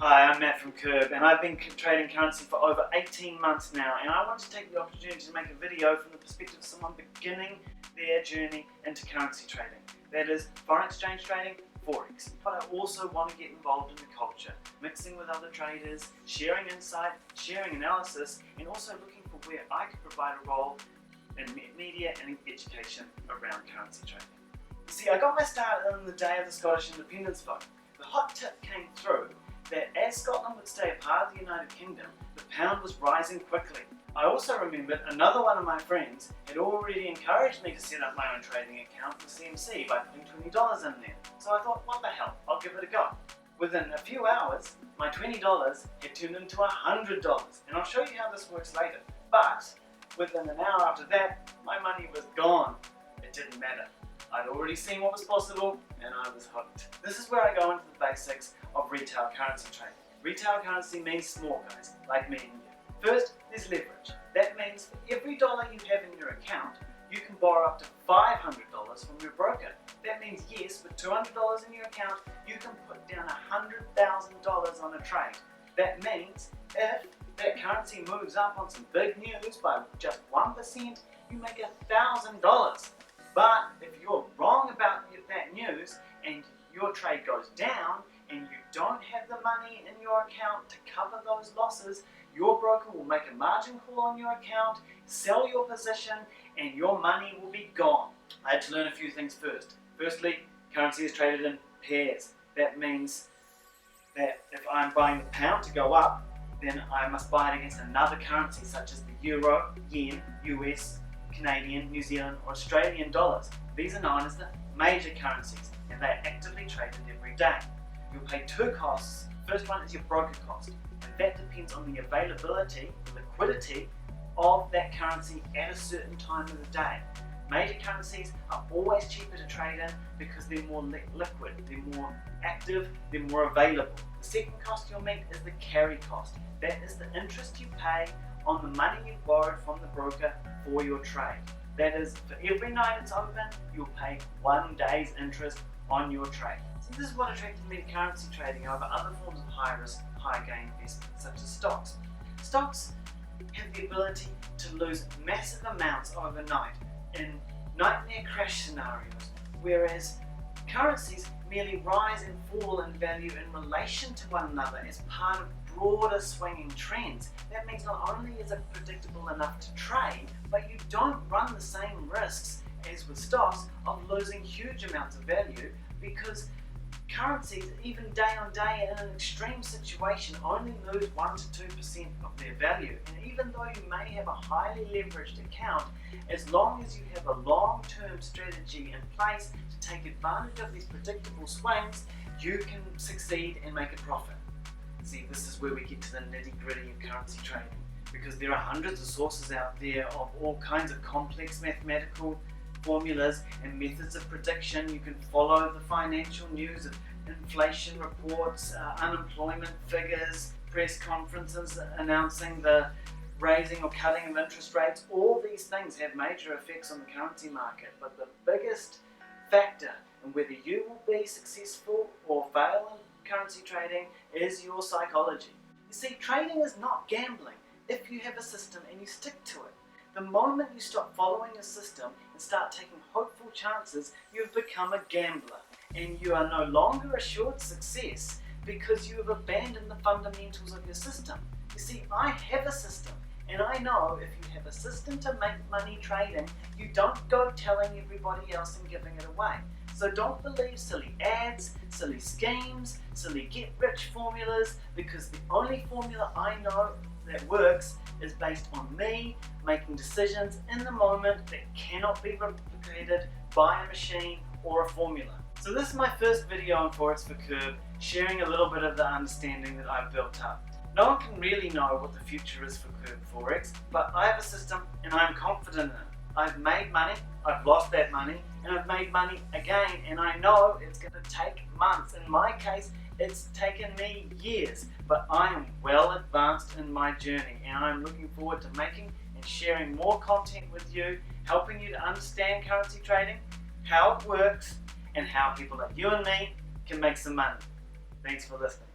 Hi, I'm Matt from Curb, and I've been trading currency for over 18 months now, and I want to take the opportunity to make a video from the perspective of someone beginning their journey into currency trading. That is foreign exchange trading, Forex. But I also want to get involved in the culture, mixing with other traders, sharing insight, sharing analysis, and also looking for where I can provide a role in media and education around currency trading. You see, I got my start on the day of the Scottish independence vote. The hot tip came through that as Scotland would stay a part of the United Kingdom, the pound was rising quickly. I also remembered another one of my friends had already encouraged me to set up my own trading account with CMC by putting $20 in there. So I thought, what the hell, I'll give it a go. Within a few hours, my $20 had turned into $100, and I'll show you how this works later. But within an hour after that, my money was gone. It didn't matter. I'd already seen what was possible, and I was hooked. This is where I go into the basics of retail currency trading. Retail currency means small guys, like me and you. First, there's leverage. That means for every dollar you have in your account, you can borrow up to $500 from your broker. That means yes, with $200 in your account, you can put down $100,000 on a trade. That means if that currency moves up on some big news by just 1%, you make $1,000. But if you're wrong about that news and your trade goes down and you don't have the money in your account to cover those losses, your broker will make a margin call on your account, sell your position, and your money will be gone. I had to learn a few things first. Firstly, currency is traded in pairs. That means that if I'm buying the pound to go up, then I must buy it against another currency such as the euro, yen, US, Canadian, New Zealand or Australian dollars. These are known as the major currencies and they're actively traded every day. You'll pay two costs. The first one is your broker cost, and that depends on the availability, the liquidity of that currency at a certain time of the day. Major currencies are always cheaper to trade in because they're more liquid, they're more active, they're more available. The second cost you'll meet is the carry cost. That is the interest you pay on the money you borrowed from the broker for your trade. That is, for every night it's open, you'll pay 1 day's interest on your trade. So this is what attracted me to currency trading over other forms of high risk, high gain investments such as stocks. Stocks have the ability to lose massive amounts overnight in nightmare crash scenarios, whereas currencies merely rise and fall in value in relation to one another as part of broader swinging trends. That means not only is it predictable enough to trade, but you don't run the same risks as with stocks of losing huge amounts of value, because currencies, even day on day in an extreme situation, only lose 1 to 2% of their value. And even though you may have a highly leveraged account, as long as you have a long-term strategy in place to take advantage of these predictable swings, you can succeed and make a profit. See, this is where we get to the nitty-gritty of currency trading, because there are hundreds of sources out there of all kinds of complex mathematical formulas and methods of prediction. You can follow the financial news of inflation reports, unemployment figures, press conferences announcing the raising or cutting of interest rates. All these things have major effects on the currency market, but the biggest factor in whether you will be successful or fail in currency trading is your psychology. You see, trading is not gambling if you have a system and you stick to it. The moment you stop following a system and start taking hopeful chances, you've become a gambler, and you are no longer assured success because you have abandoned the fundamentals of your system. You see, I have a system, and I know if you have a system to make money trading, you don't go telling everybody else and giving it away. So don't believe silly ads, silly schemes, silly get-rich formulas, because the only formula I know that works is based on me making decisions in the moment that cannot be replicated by a machine or a formula. So this is my first video on Forex for Curb, sharing a little bit of the understanding that I've built up. No one can really know what the future is for Curb Forex, but I have a system and I'm confident in it. I've made money, I've lost that money, and I've made money again, and I know it's going to take months. In my case, it's taken me years, but I am well advanced in my journey, and I'm looking forward to making and sharing more content with you, helping you to understand currency trading, how it works, and how people like you and me can make some money. Thanks for listening.